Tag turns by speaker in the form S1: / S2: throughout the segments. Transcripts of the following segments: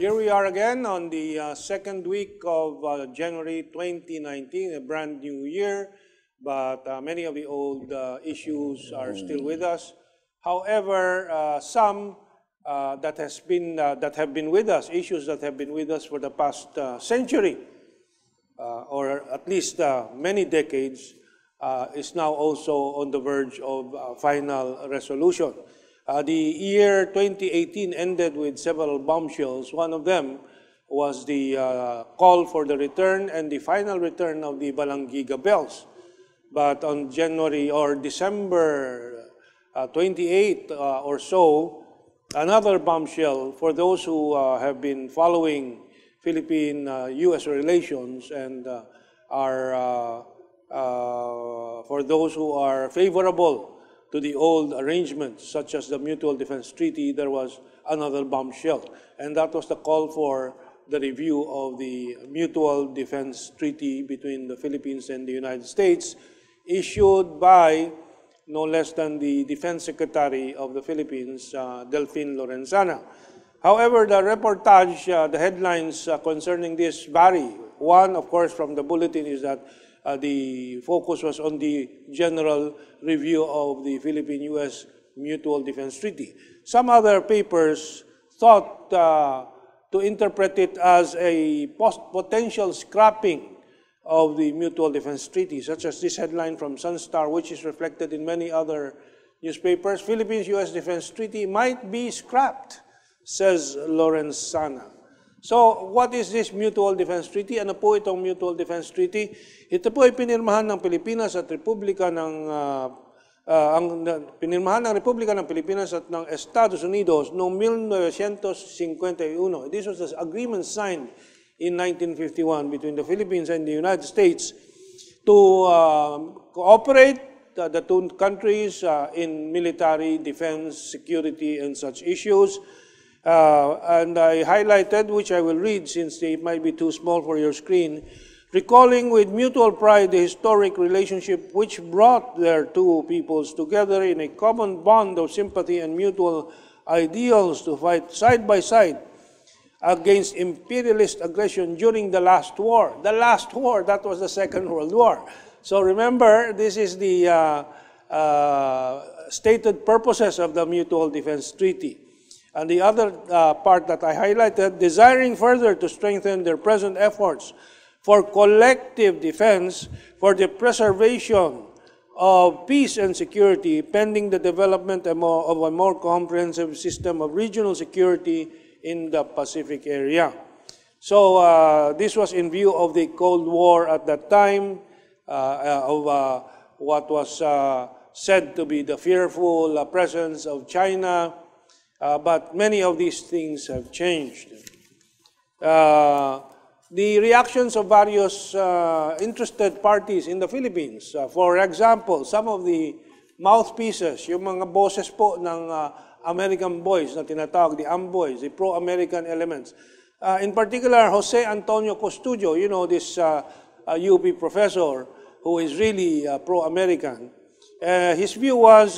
S1: Here we are again on the second week of January 2019, a brand new year, but many of the old issues are still with us. However, some that have been with us, issues that have been with us for the past century, or at least many decades, is now also on the verge of final resolution. The year 2018 ended with several bombshells. One of them was the call for the return and the final return of the Balangiga bells. But on January or December 28 or so, another bombshell for those who have been following Philippine-U.S. relations and for those who are favorable to the old arrangements, such as the Mutual Defense Treaty, there was another bombshell. And that was the call for the review of the Mutual Defense Treaty between the Philippines and the United States, issued by no less than the Defense Secretary of the Philippines, Delfin Lorenzana. However, the reportage, the headlines concerning this vary. One, of course, from the bulletin is that the focus was on the general review of the Philippine-U.S. Mutual Defense Treaty. Some other papers thought to interpret it as a potential scrapping of the Mutual Defense Treaty, such as this headline from Sunstar, which is reflected in many other newspapers. Philippines-U.S. Defense Treaty might be scrapped, says Lorenzana. So, what is this Mutual Defense Treaty? Ano po itong Mutual Defense Treaty? Ito po ay pinirmahan ng Pilipinas at Republika ng pinirmahan ng Republika ng Pilipinas at ng Estados Unidos noong 1951. This was the agreement signed in 1951 between the Philippines and the United States to cooperate the two countries in military, defense, security, and such issues. And I highlighted, which I will read since it might be too small for your screen, recalling with mutual pride the historic relationship which brought their two peoples together in a common bond of sympathy and mutual ideals to fight side by side against imperialist aggression during the last war. The last war, that was the Second World War. So remember, this is the stated purposes of the Mutual Defense Treaty. And the other part that I highlighted, desiring further to strengthen their present efforts for collective defense for the preservation of peace and security pending the development of a more comprehensive system of regional security in the Pacific area. So this was in view of the Cold War at that time, of what was said to be the fearful presence of China, but many of these things have changed. The reactions of various interested parties in the Philippines, for example, some of the mouthpieces, yung mga boses po ng American boys na tinatawag, the AMBOYs, the pro-American elements. In particular, Jose Antonio Custodio, you know, this UP professor who is really pro-American. His view was,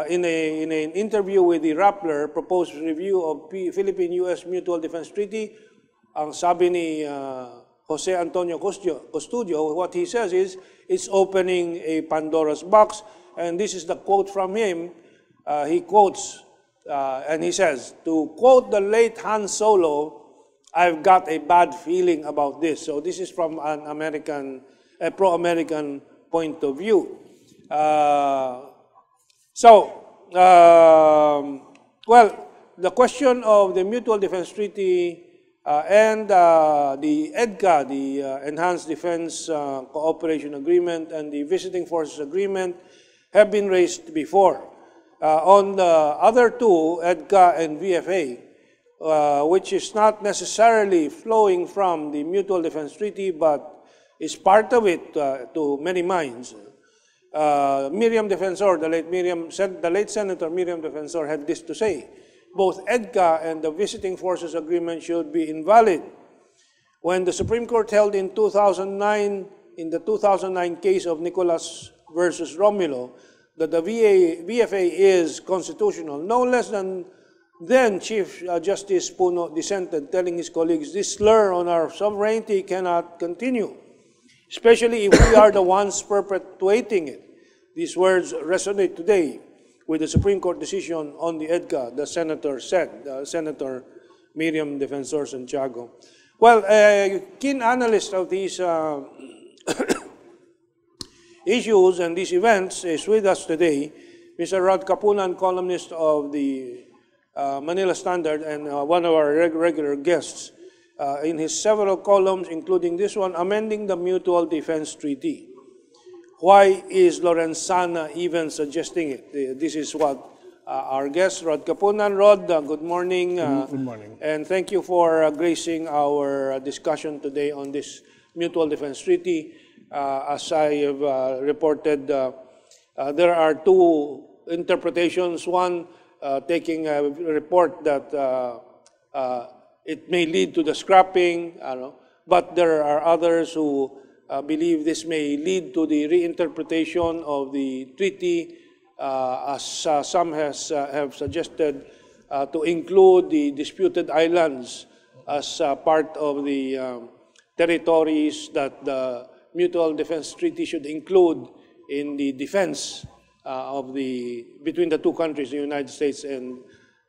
S1: in an interview with the Rappler, proposed review of Philippine-U.S. Mutual Defense Treaty, ang sabi ni Jose Antonio Custodio, what he says is, it's opening a Pandora's box, and this is the quote from him. He quotes, and he says, to quote the late Han Solo, I've got a bad feeling about this. So this is from an American, a pro-American point of view. Well, the question of the Mutual Defense Treaty and the EDCA, the Enhanced Defense Cooperation Agreement, and the Visiting Forces Agreement have been raised before. On the other two, EDCA and VFA, which is not necessarily flowing from the Mutual Defense Treaty, but is part of it to many minds. Miriam Defensor, the late Senator Miriam Defensor had this to say: both EDCA and the Visiting Forces Agreement should be invalid. When the Supreme Court held in 2009, in the 2009 case of Nicolas versus Romulo, that the VFA is constitutional, no less than Then Chief Justice Puno dissented, telling his colleagues, this slur on our sovereignty cannot continue, especially if we are the ones perpetuating it. These words resonate today with the Supreme Court decision on the EDCA, the senator said, Senator Miriam Defensor Santiago. Well, a keen analyst of these issues and these events is with us today, Mr. Rod Kapunan, columnist of the Manila Standard and one of our regular guests in his several columns, including this one, Amending the Mutual Defense Treaty. Why is Lorenzana even suggesting it? This is what our guest, Rod Kapunan. Rod, good morning.
S2: Good morning.
S1: And thank you for gracing our discussion today on this Mutual Defense Treaty. As I have reported, there are two interpretations. One, taking a report that it may lead to the scrapping, but there are others who believe this may lead to the reinterpretation of the treaty, as some have suggested, to include the disputed islands as part of the territories that the Mutual Defense Treaty should include in the defense between the two countries, the United States and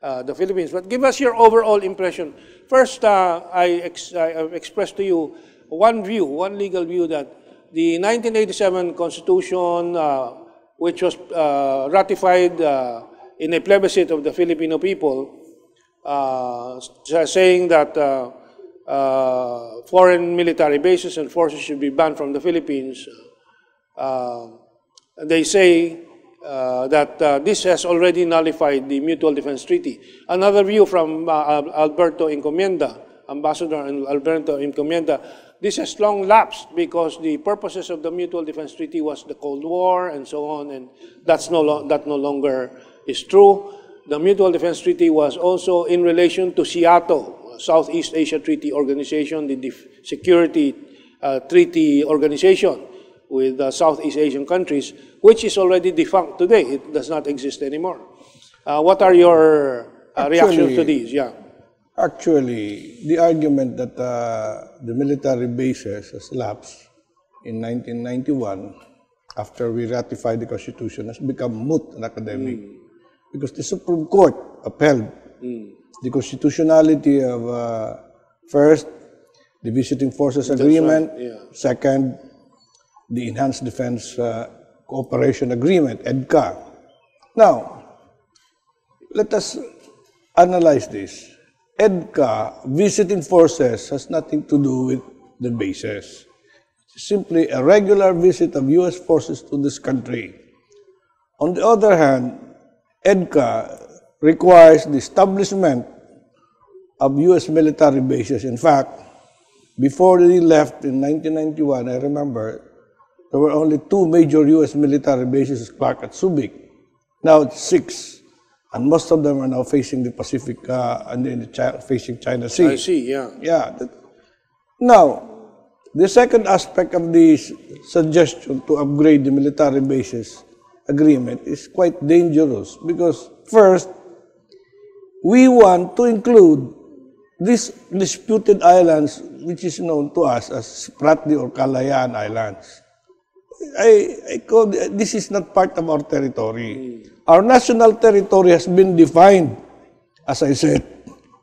S1: the Philippines. But give us your overall impression. First, I expressed to you one legal view, that the 1987 Constitution, which was ratified in a plebiscite of the Filipino people, saying that foreign military bases and forces should be banned from the Philippines. They say that this has already nullified the Mutual Defense Treaty. Another view from Alberto Encomienda, Ambassador Alberto Encomienda, this has long lapsed because the purposes of the Mutual Defense Treaty was the Cold War and so on, and that no longer is true. The Mutual Defense Treaty was also in relation to SEATO, Southeast Asia Treaty Organization, the Security Treaty Organization with Southeast Asian countries, which is already defunct today. It does not exist anymore. What are your reactions to these? Yeah.
S2: Actually, the argument that the military bases has lapsed in 1991 after we ratified the Constitution has become moot and academic because the Supreme Court upheld the constitutionality of first, the Visiting Forces Agreement, second, the Enhanced Defense Cooperation Agreement, EDCA. Now, let us analyze this. EDCA, visiting forces, has nothing to do with the bases. It's simply a regular visit of U.S. forces to this country. On the other hand, EDCA requires the establishment of U.S. military bases. In fact, before they left in 1991, I remember, there were only 2 major U.S. military bases, Clark at Subic. Now it's 6. And most of them are now facing the Pacific and facing China Sea.
S1: I see, yeah.
S2: Yeah. Now, the second aspect of this suggestion to upgrade the military bases agreement is quite dangerous because, first, we want to include these disputed islands, which is known to us as Spratly or Callahan Islands. I call this is not part of our territory. Our national territory has been defined, as I said,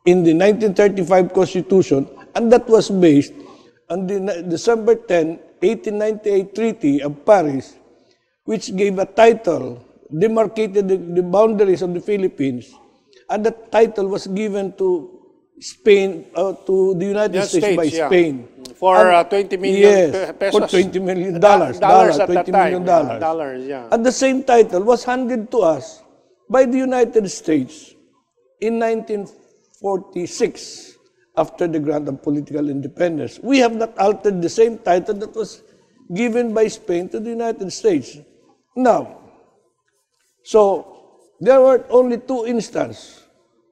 S2: in the 1935 Constitution, and that was based on the December 10, 1898 Treaty of Paris, which gave a title, demarcated the boundaries of the Philippines, and that title was given to Spain, to the United States by Spain.
S1: For 20 million pesos.
S2: For $20 million.
S1: Dollars at that
S2: $20
S1: time.
S2: million.
S1: Dollars, yeah.
S2: And the same title was handed to us by the United States in 1946 after the grant of political independence. We have not altered the same title that was given by Spain to the United States. Now, so there were only 2 instances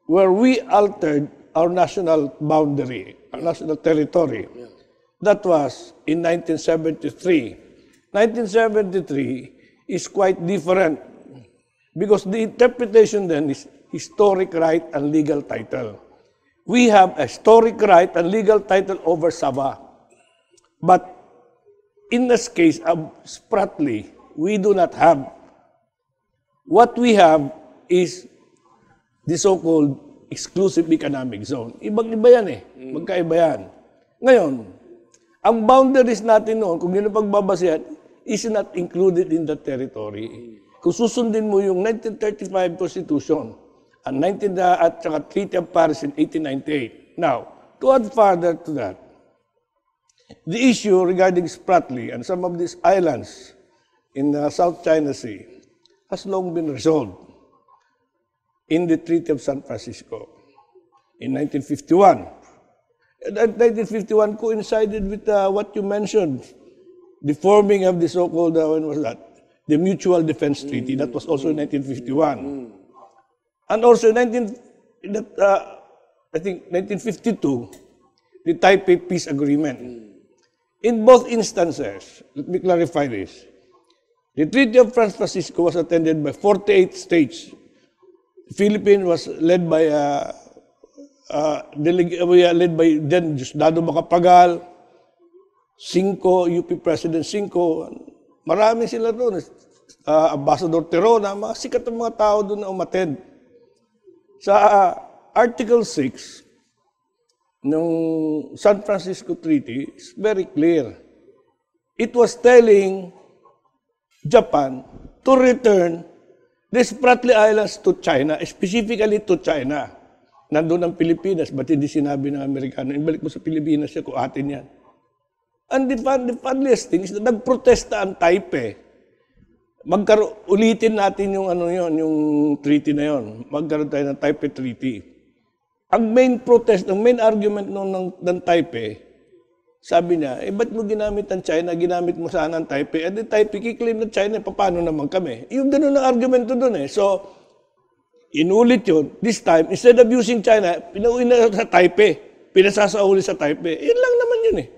S2: where we altered our national boundary, our national territory. Yeah. That was in 1973. 1973 is quite different because the interpretation then is historic right and legal title. We have a historic right and legal title over Sabah. But in this case of Spratly, we do not have. What we have is the so-called exclusive economic zone. Ibang-iba yan eh. Magkaiba yan. Ngayon, ang boundaries natin noon, kung yun ang pagbabasihan, is not included in the territory. Kung susundin mo yung 1935 Constitution at saka Treaty of Paris in 1898. Now, to add further to that, the issue regarding Spratly and some of these islands in the South China Sea has long been resolved in the Treaty of San Francisco in 1951. And 1951 coincided with what you mentioned, the forming of the so-called, when was that? The Mutual Defense Treaty. That was also in 1951. And also I think 1952, the Taipei Peace Agreement. In both instances, let me clarify this. The Treaty of San Francisco was attended by 48 states. The Philippines was led by then Diosdado Macapagal, UP President Cinco. Marami sila doon. Ambassador Terona, mga sikat ng mga tao doon na umattend. Sa Article 6 ng San Francisco Treaty is very clear. It was telling Japan to return the Spratly Islands to China, specifically to China. Nandun ang Pilipinas, ba't hindi sinabi ng Amerikano, ibalik mo sa Pilipinas siya, kung atin yan. And the funniest thing is na nagprotesta ang Taipei. Ulitin natin yung yung treaty na yon. Magkaroon tayo ng Taipei Treaty. Ang main argument ng Taipei, sabi niya, ba't mo ginamit ang China, ginamit mo sana ang Taipei, at the Taipei kiklaim na China, paano naman kami? Yung ganun ang argumento doon eh. So, inulit yun. This time, instead of using China, pinauwi na sa Taipei. Pinasasauli sa Taipei. Yun lang naman yun eh.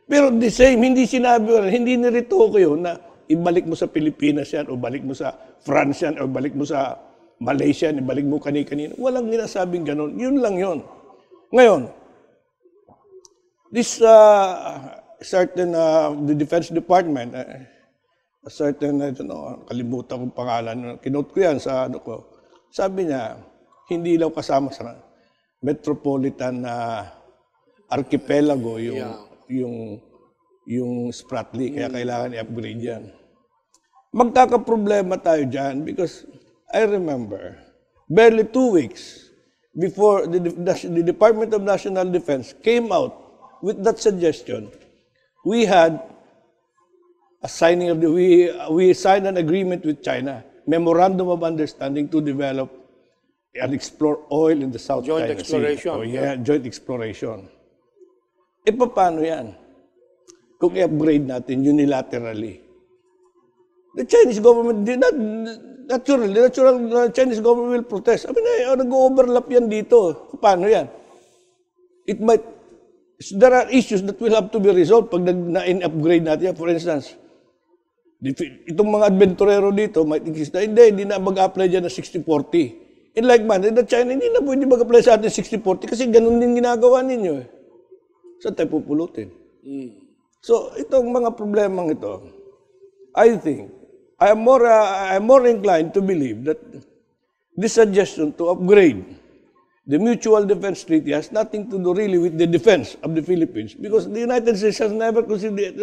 S2: Pero the same, hindi sinabi, hindi nirito ko yun na ibalik mo sa Pilipinas yan, o balik mo sa France yan, o balik mo sa Malaysia, ibalik mo kani-kanina. Walang ginasabing ganun. Yun lang yun. Ngayon, this certain, the Defense Department, a certain, kalimutan kong pangalan, kinote ko yan sa sabi niya, hindi lang kasama sa metropolitan archipelago yung Spratly, kaya kailangan i-upgrade yan. Magkakaproblema tayo dyan because I remember, barely 2 weeks before the Department of National Defense came out with that suggestion, we had a signing of we signed an agreement with China, Memorandum of Understanding to develop and explore oil in the South China Sea.
S1: Joint exploration.
S2: Oh, yeah, joint exploration. E paano yan? Kung i-upgrade natin unilaterally. The Chinese government did not, naturally, the Chinese government will protest. I mean, nag-overlap yan dito. Paano yan? There are issues that will have to be resolved pag na-upgrade natin. For instance, itong mga adventurero dito, might exist na, hindi na mag-apply dyan na 60-40. In like manner, the China, hindi na pwede mag-apply sa atin 60-40 kasi ganun din ginagawa ninyo eh. Saan tayo pupulutin? So, itong mga problemang ito, I think, I am more inclined to believe that this suggestion to upgrade the Mutual Defense Treaty has nothing to do really with the defense of the Philippines because the United States has never considered,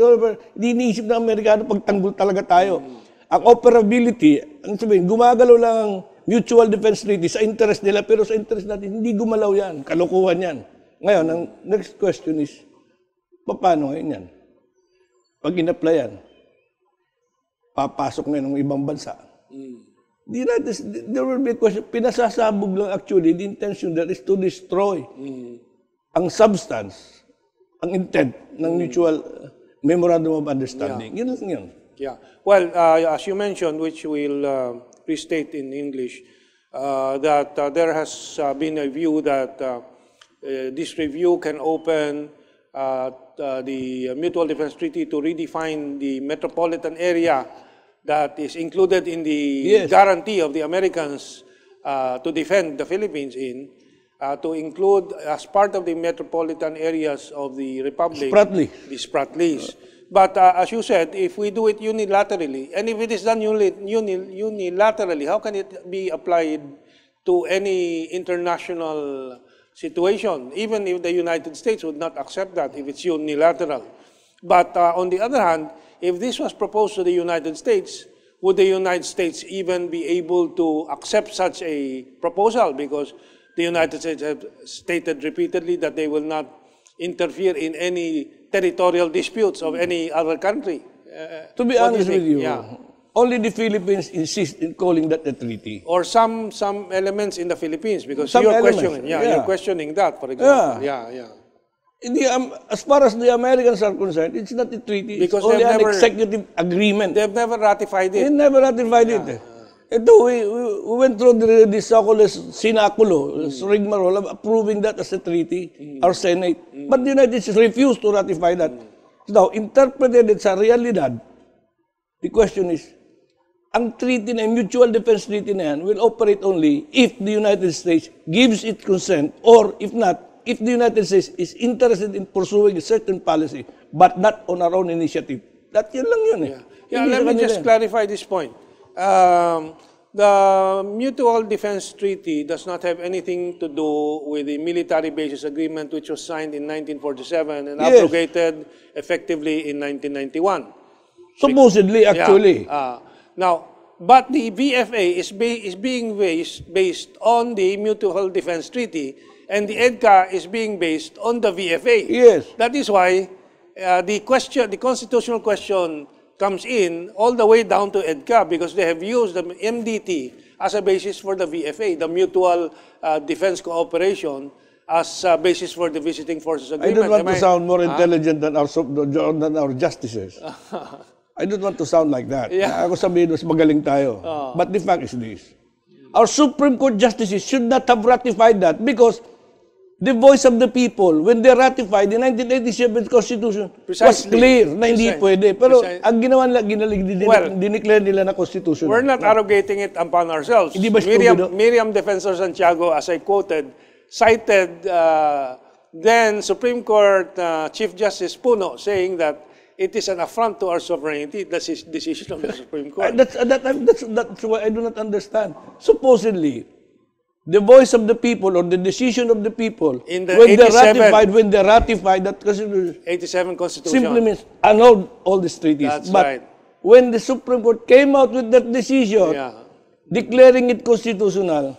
S2: hindi iniisip ng Amerikano pagtanggol talaga tayo. Ang operability, ang sabihin, gumagalaw lang ang Mutual Defense Treaty sa interest nila, pero sa interest natin, hindi gumalaw yan, kalokohan yan. Ngayon, ang next question is, paano ngayon yan? Pag in-applyan, papasok na ng ibang bansa. There will be a question. Pinasasabog lang actually, the intention there is to destroy ang substance, ang intent ng mutual memorandum of understanding. Yun lang yun.
S1: Yeah. Well, as you mentioned, which we'll restate in English, that there has been a view that this review can open the Mutual Defense Treaty to redefine the metropolitan area that is included in the guarantee of the Americans to defend the Philippines in, to include as part of the metropolitan areas of the Republic,
S2: Spratly.
S1: the Spratlys. But as you said, if we do it unilaterally, and if it is done unilaterally, how can it be applied to any international situation, even if the United States would not accept that if it's unilateral? But on the other hand, if this was proposed to the United States, would the United States even be able to accept such a proposal? Because the United States have stated repeatedly that they will not interfere in any territorial disputes of any other country.
S2: To be honest with you, only the Philippines insist in calling that a treaty.
S1: Or some elements in the Philippines, because
S2: Some
S1: you're
S2: elements,
S1: questioning, you're questioning that, for example.
S2: As far as the Americans are concerned, it's not a treaty.
S1: Because
S2: it's only
S1: they've
S2: an
S1: never-
S2: executive agreement.
S1: They've never ratified
S2: They
S1: it.
S2: never ratified it. Ito, we went through the so-called sinaculo, rigmarole, approving that as a treaty, our Senate. But the United States refused to ratify that. Now, interpreted it sa realidad, the question is, ang treaty na, mutual defense treaty na yan, will operate only if the United States gives its consent, or if not, if the United States is interested in pursuing a certain policy, but not on our own initiative. That yun lang yun eh.
S1: Let me just clarify this point. The Mutual Defense Treaty does not have anything to do with the military bases agreement, which was signed in 1947 and abrogated effectively in 1991.
S2: Supposedly, actually.
S1: Now, but the VFA is being based on the Mutual Defense Treaty, and the EDCA is being based on the VFA.
S2: Yes.
S1: That is why the constitutional question comes in all the way down to EDCA, because they have used the MDT as a basis for the VFA, the Mutual Defense Cooperation, as a basis for the Visiting Forces Agreement.
S2: I don't want to sound more intelligent than our justices. I don't want to sound like that. Ako sabihin, mas magaling tayo. But the fact is this. Our Supreme Court justices should not have ratified that, because the voice of the people, when they ratified the 1987 Constitution, was clear na hindi pwede. Pero ang ginawa nila, dineclare nila na Constitution.
S1: We're not arrogating it upon ourselves. Miriam Defensor Santiago, as I quoted, cited then Supreme Court Chief Justice Puno saying that it is an affront to our sovereignty, the decision of the Supreme Court.
S2: That's why I do not understand. Supposedly, the voice of the people, or the decision of the people,
S1: in the
S2: when they ratified that Constitution,
S1: 87 Constitution,
S2: simply means annulled all these treaties.
S1: That's
S2: but
S1: right.
S2: When the Supreme Court came out with that decision, declaring it constitutional,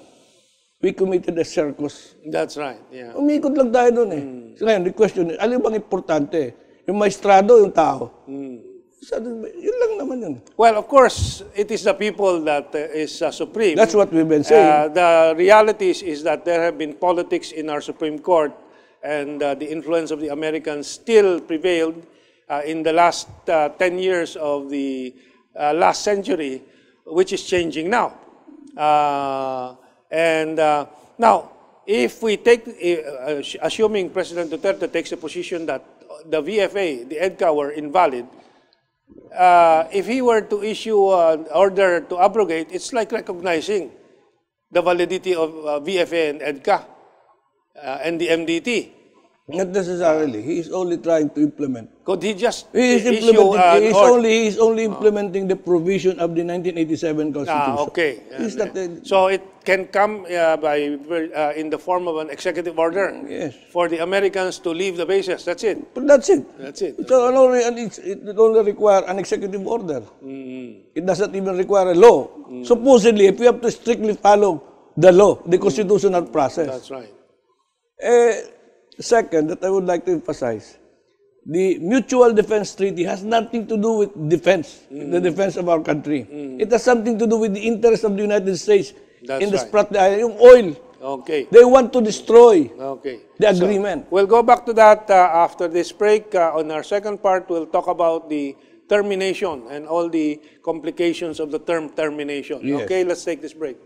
S2: we committed a circus.
S1: That's right.
S2: Umikot lang tayo doon eh. So ngayon, the question is, alin bang importante? Yung maestrado, yung tao? Yun lang naman yun.
S1: Well, of course, it is the people that is supreme.
S2: That's what we've been saying.
S1: The reality is that there have been politics in our Supreme Court, and the influence of the Americans still prevailed in the last 10 years of the last century, which is changing now. Now, if we take, assuming President Duterte takes a position that the VFA, the EDCA, were invalid, if he were to issue an order to abrogate, it's like recognizing the validity of VFA and EDCA and the MDT.
S2: Not necessarily. He is only trying to implement.
S1: Could he just
S2: He is only implementing the provision of the 1987 Constitution.
S1: Okay. So it can come in the form of an executive order for the Americans to leave the bases. That's it.
S2: But that's it.
S1: That's it.
S2: It only require an executive order. It doesn't even require a law. Supposedly, if we have to strictly follow the law, the constitutional process.
S1: That's right.
S2: Second, that I would like to emphasize, the Mutual Defense Treaty has nothing to do with defense, the defense of our country. It has something to do with the interest of the United States in the Spratly Island, yung oil.
S1: Okay.
S2: They want to destroy the agreement.
S1: So, we'll go back to that after this break. On our second part, we'll talk about the termination and all the complications of the term termination.
S2: Yes.
S1: Okay, let's take this break.